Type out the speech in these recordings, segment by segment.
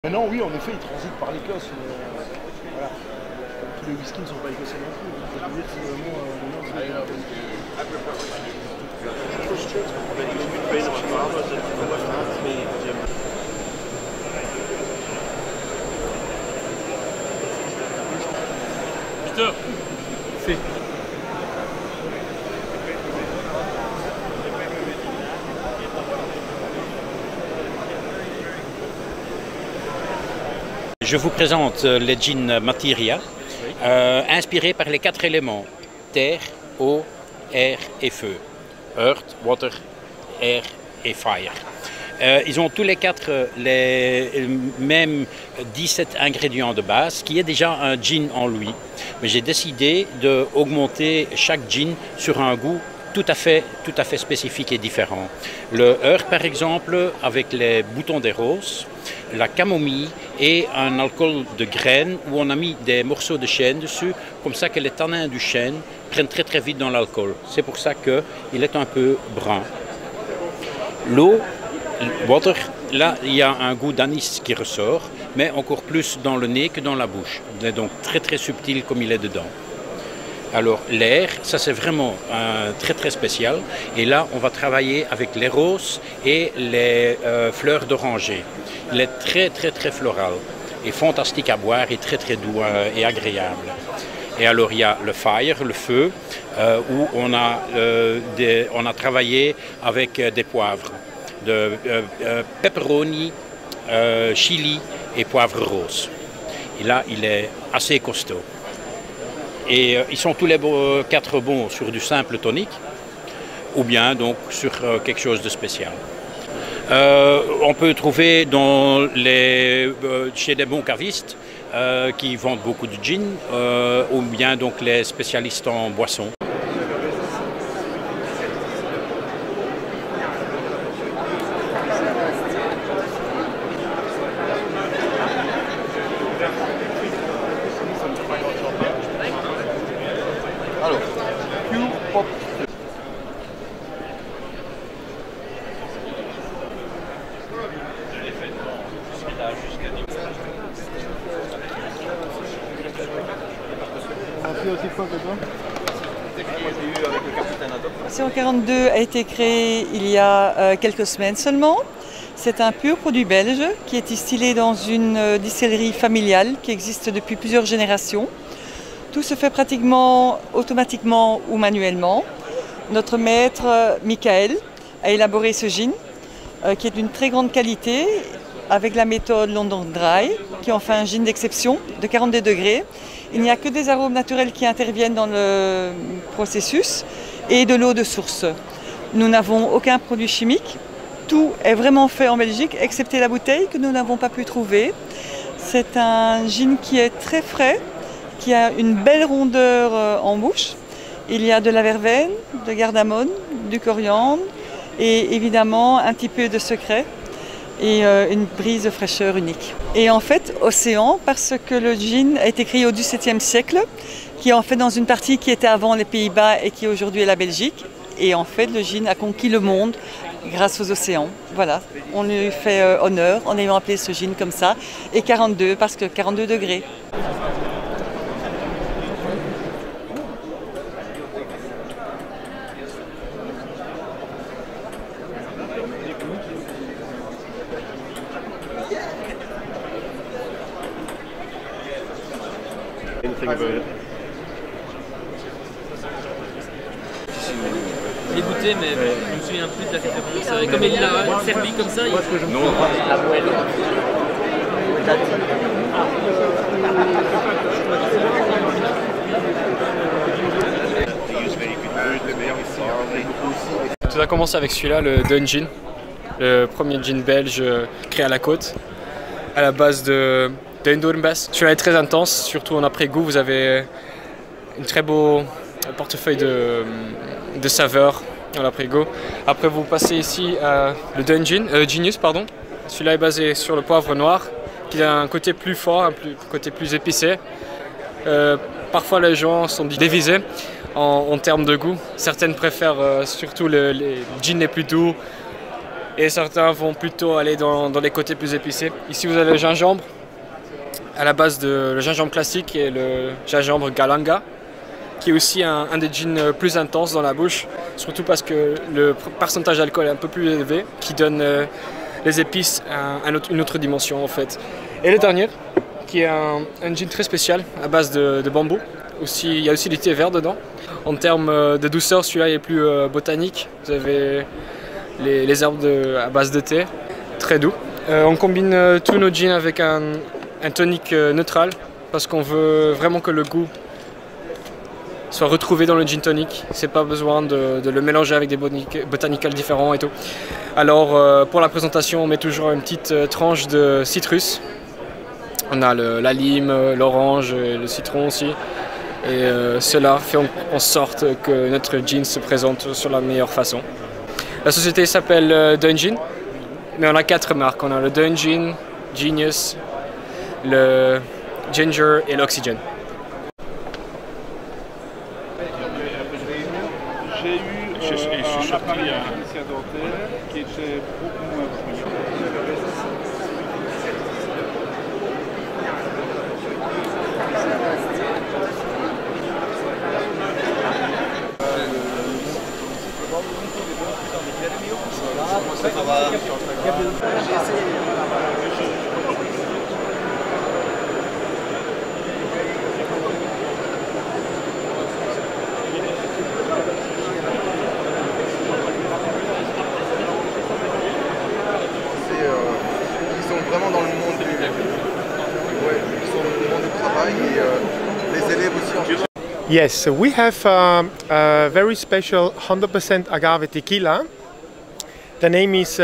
Maintenant, oui, en effet, il transite par l'Écosse. Voilà. Tous les whiskies ne sont pas écossais non plus. Donc, je veux dire que c'est vraiment Peter, fait. Je vous présente les gins Materia, inspirés par les 4 éléments, terre, eau, air et feu. Earth, water, air et fire. Ils ont tous les 4 les mêmes 17 ingrédients de base, qui est déjà un gin en lui. Mais j'ai décidé d'augmenter chaque gin sur un goût tout à fait spécifique et différent. Le Earth, par exemple, avec les boutons des roses, la camomille et un alcool de graines où on a mis des morceaux de chêne dessus, comme ça que les tanins du chêne prennent très vite dans l'alcool. C'est pour ça qu'il est un peu brun. L'eau, water, là il y a un goût d'anis qui ressort, mais encore plus dans le nez que dans la bouche. Il est donc très subtil comme il est dedans. Alors l'air, ça c'est vraiment très spécial. Et là, on va travailler avec les roses et les fleurs d'oranger. Il est très floral et fantastique à boire et très doux et agréable. Et alors il y a le fire, le feu, où on a travaillé avec des poivres, de pepperoni, chili et poivre rose. Et là, il est assez costaud. Et ils sont tous les 4 bons sur du simple tonique ou bien donc sur quelque chose de spécial. On peut trouver chez des bons cavistes qui vendent beaucoup de gin ou bien donc les spécialistes en boissons. Alors, Pure Pop. Océan 42 a été créé il y a quelques semaines seulement. C'est un pur produit belge qui est distillé dans une distillerie familiale qui existe depuis plusieurs générations. Tout se fait pratiquement automatiquement ou manuellement. Notre maître, Michael, a élaboré ce gin qui est d'une très grande qualité avec la méthode London Dry, qui en fait un gin d'exception de 42 degrés. Il n'y a que des arômes naturels qui interviennent dans le processus et de l'eau de source. Nous n'avons aucun produit chimique. Tout est vraiment fait en Belgique, excepté la bouteille que nous n'avons pas pu trouver. C'est un gin qui est très frais, qui a une belle rondeur en bouche. Il y a de la verveine, de cardamome, du coriandre et évidemment un petit peu de secret et une brise de fraîcheur unique. Et en fait, Océan, parce que le gin a été créé au XVIIe siècle, qui est en fait dans une partie qui était avant les Pays-Bas et qui aujourd'hui est la Belgique. Et en fait, le gin a conquis le monde grâce aux océans. Voilà, on lui fait honneur en ayant appelé ce gin comme ça. Et 42, parce que 42 degrés. Je l'ai goûté, mais je me souviens plus de la référence. Comme il l'a servi comme ça, il... Non. La moelle. Tout a commencé avec celui-là, le Dungeon, le premier gin belge créé à la côte, à la base de Eindhoven-Bass. Celui-là est très intense, surtout en après-goût, vous avez un très beau portefeuille de saveurs en après-goût. Après vous passez ici à le Genius, pardon. Celui-là est basé sur le poivre noir, qui a un côté plus fort, un côté plus épicé. Parfois les gens sont divisés en termes de goût. Certaines préfèrent surtout les gins les plus doux, et certains vont plutôt aller dans les côtés plus épicés. Ici vous avez le gingembre, à la base de le gingembre classique et le gingembre galanga, qui est aussi un des gins plus intenses dans la bouche, surtout parce que le pourcentage d'alcool est un peu plus élevé, qui donne les épices une autre dimension en fait. Et le dernier, qui est un gin très spécial à base de bambou. Il y a aussi du thé vert dedans. En termes de douceur, celui-là est plus botanique. Vous avez les herbes à base de thé, très doux. On combine tous nos gins avec un tonic neutral, parce qu'on veut vraiment que le goût soit retrouvé dans le gin tonic. C'est pas besoin de le mélanger avec des botanicals différents et tout. Alors pour la présentation, on met toujours une petite tranche de citrus. On a la lime, l'orange, le citron aussi. Et cela fait en sorte que notre gin se présente sur la meilleure façon. La société s'appelle Dungin, mais on a 4 marques. On a le Dungin, Genius, le Ginger et l'Oxygen. Je suis sorti qui était beaucoup moins bruyant. Ils sont vraiment dans le monde du, ouais, ils sont dans le monde du travail et les élèves aussi en général. Yes, we have a very special 100% agave tequila. The name is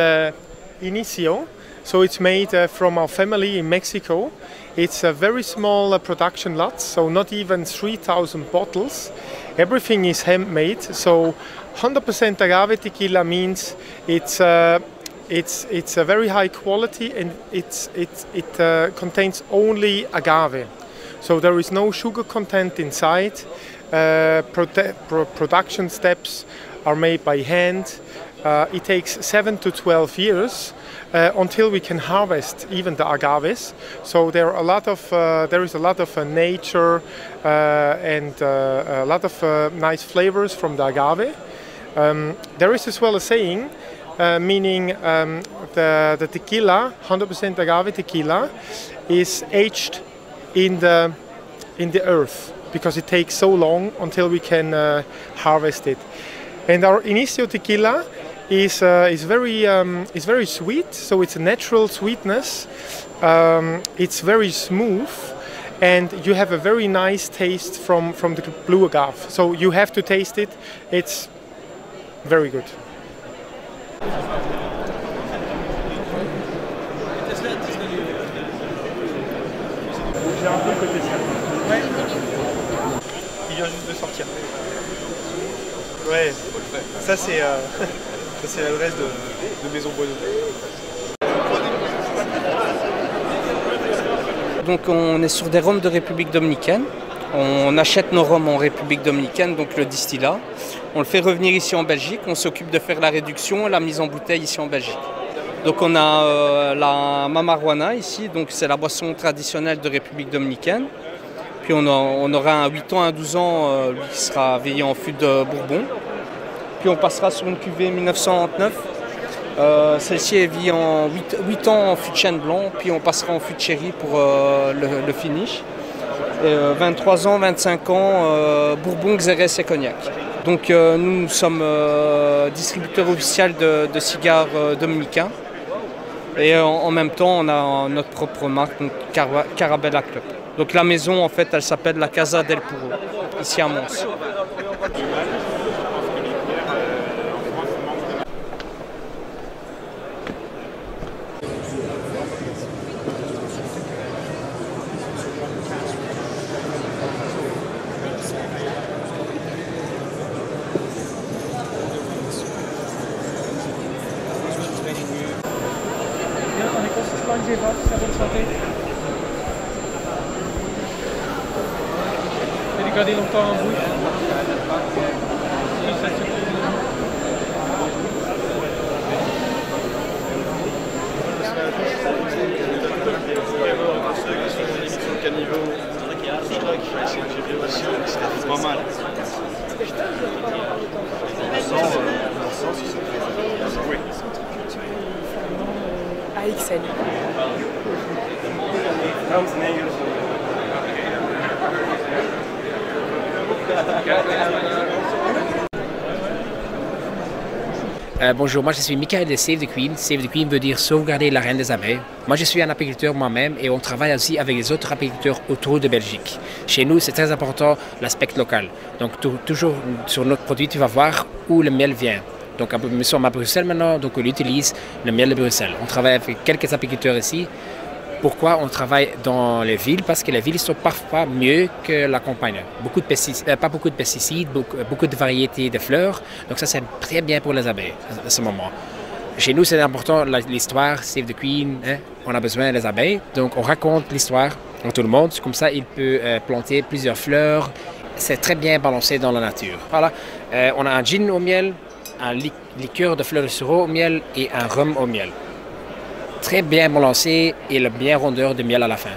Inicio, so it's made from our family in Mexico. It's a very small production lot, so not even 3,000 bottles. Everything is handmade, so 100% agave tequila means it's a very high quality, and it contains only agave. So there is no sugar content inside. Production steps are made by hand. It takes 7 to 12 years until we can harvest even the agaves. So there is a lot of nature and a lot of nice flavors from the agave. There is as well a saying, meaning the tequila, 100% agave tequila, is aged in the earth, because it takes so long until we can harvest it. And our Inicio tequila is very sweet, so it's a natural sweetness. It's very smooth, and you have a very nice taste from the blue agave. So you have to taste it. It's very good. J'ai un peu le côté ça. Ouais. Il vient juste de sortir. Ouais. Ça c'est l'adresse de Maison Boineau. Donc on est sur des rhums de République dominicaine. On achète nos rhums en République dominicaine, donc le distillat. On le fait revenir ici en Belgique. On s'occupe de faire la réduction et la mise en bouteille ici en Belgique. Donc on a la Mamaruana ici, donc c'est la boisson traditionnelle de République dominicaine. Puis on aura un 8 ans, un 12 ans, lui qui sera veillé en fût de Bourbon. Puis on passera sur une cuvée 1999. Celle-ci est vieillie en 8 ans en fût de chêne blanc, puis on passera en fût de sherry pour le finish. Et 23 ans, 25 ans, Bourbon, Xérès et Cognac. Donc nous sommes distributeurs officiels de cigares dominicains. Et en même temps, on a notre propre marque, donc Carabella Club. Donc la maison, en fait, elle s'appelle la Casa del Puro, ici à Mons. Et garder longtemps en bouche. Bruxelles. Bonjour, moi je suis Michael de Save the Queen. Save the Queen veut dire sauvegarder la reine des abeilles. Moi je suis un apiculteur moi-même et on travaille aussi avec les autres apiculteurs autour de Belgique. Chez nous c'est très important l'aspect local. Donc toujours sur notre produit tu vas voir où le miel vient. Donc nous sommes à Bruxelles maintenant, donc on utilise le miel de Bruxelles. On travaille avec quelques apiculteurs ici. Pourquoi on travaille dans les villes? Parce que les villes sont parfois mieux que la campagne. Pas beaucoup de pesticides, beaucoup de variétés de fleurs. Donc ça c'est très bien pour les abeilles à ce moment. Chez nous c'est important l'histoire, Save the Queen, hein? On a besoin des abeilles. Donc on raconte l'histoire à tout le monde. Comme ça il peut planter plusieurs fleurs. C'est très bien balancé dans la nature. Voilà, on a un gin au miel, un liqueur de fleurs de sureau au miel et un rhum au miel. Très bien balancé et le bien rondeur de miel à la fin.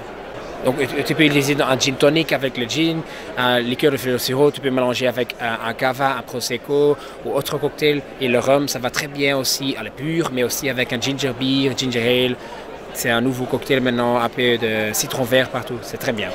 Donc tu peux utiliser un gin tonic avec le gin, un liqueur de fleur de sureau, tu peux mélanger avec un cava, un prosecco ou autre cocktail. Et le rhum, ça va très bien aussi à la pure, mais aussi avec un ginger beer, ginger ale. C'est un nouveau cocktail maintenant, un peu de citron vert partout, c'est très bien.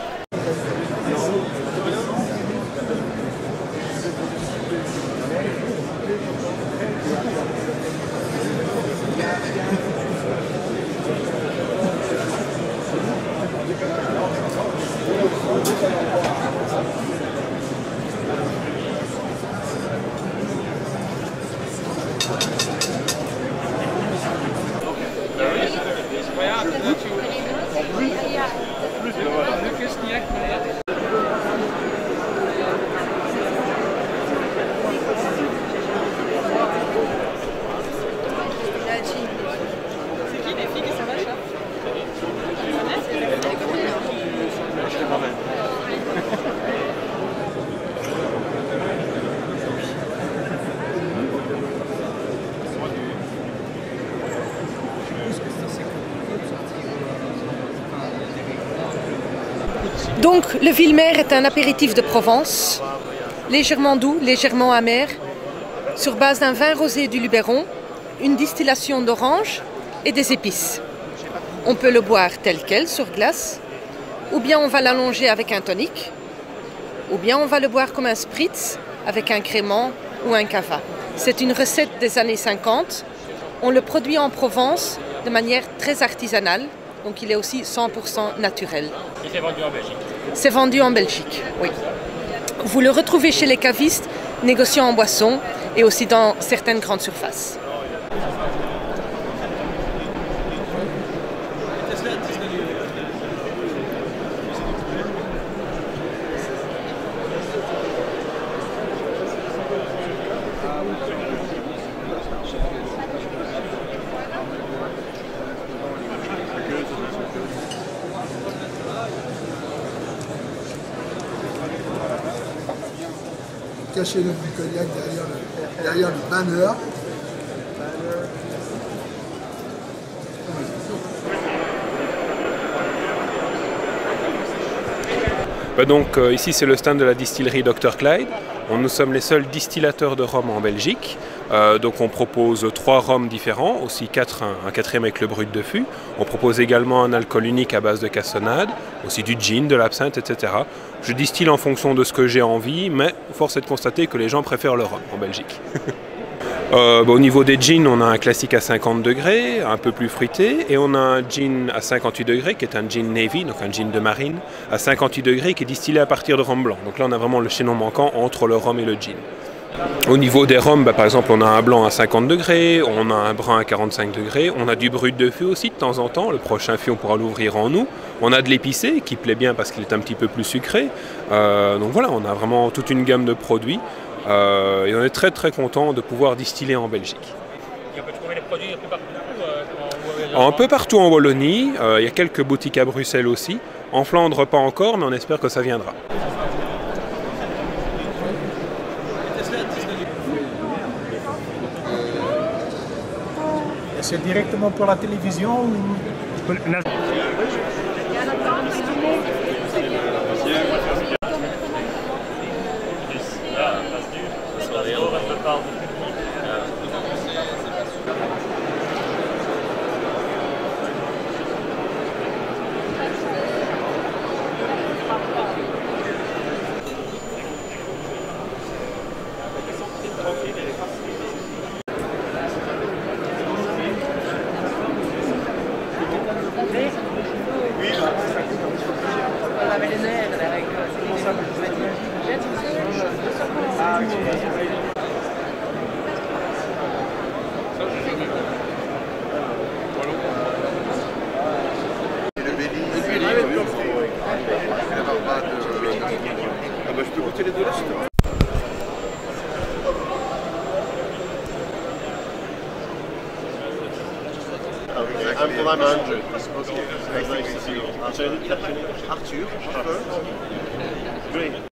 Donc le Villemer est un apéritif de Provence, légèrement doux, légèrement amer, sur base d'un vin rosé du Luberon, une distillation d'orange et des épices. On peut le boire tel quel, sur glace, ou bien on va l'allonger avec un tonic, ou bien on va le boire comme un spritz avec un crément ou un cava. C'est une recette des années 50. On le produit en Provence de manière très artisanale, donc il est aussi 100% naturel. Et c'est vendu en Belgique? C'est vendu en Belgique, oui. Vous le retrouvez chez les cavistes, négociants en boissons et aussi dans certaines grandes surfaces. Cacher le cognac derrière le banner. Donc ici c'est le stand de la distillerie Dr Clyde. Nous sommes les seuls distillateurs de rhum en Belgique. Donc on propose 3 rhums différents, aussi un quatrième avec le brut de fût. On propose également un alcool unique à base de cassonade, aussi du gin, de l'absinthe, etc. Je distille en fonction de ce que j'ai envie, mais force est de constater que les gens préfèrent le rhum en Belgique. Au niveau des gins, on a un classique à 50 degrés, un peu plus fruité, et on a un gin à 58 degrés qui est un gin navy, donc un gin de marine, à 58 degrés qui est distillé à partir de rhum blanc. Donc là on a vraiment le chaînon manquant entre le rhum et le gin. Au niveau des rhums, par exemple on a un blanc à 50 degrés, on a un brun à 45 degrés, on a du brut de fût aussi de temps en temps, le prochain fût on pourra l'ouvrir en août. On a de l'épicé qui plaît bien parce qu'il est un petit peu plus sucré. Donc voilà, on a vraiment toute une gamme de produits. Et on est très très content de pouvoir distiller en Belgique. Et on peut trouver les produits un peu partout Un peu partout en Wallonie, il y a quelques boutiques à Bruxelles aussi. En Flandre pas encore, mais on espère que ça viendra. C'est directement pour la télévision ou... Well, I'm Andrew. Okay. Nice to meet you. Arthur. Great.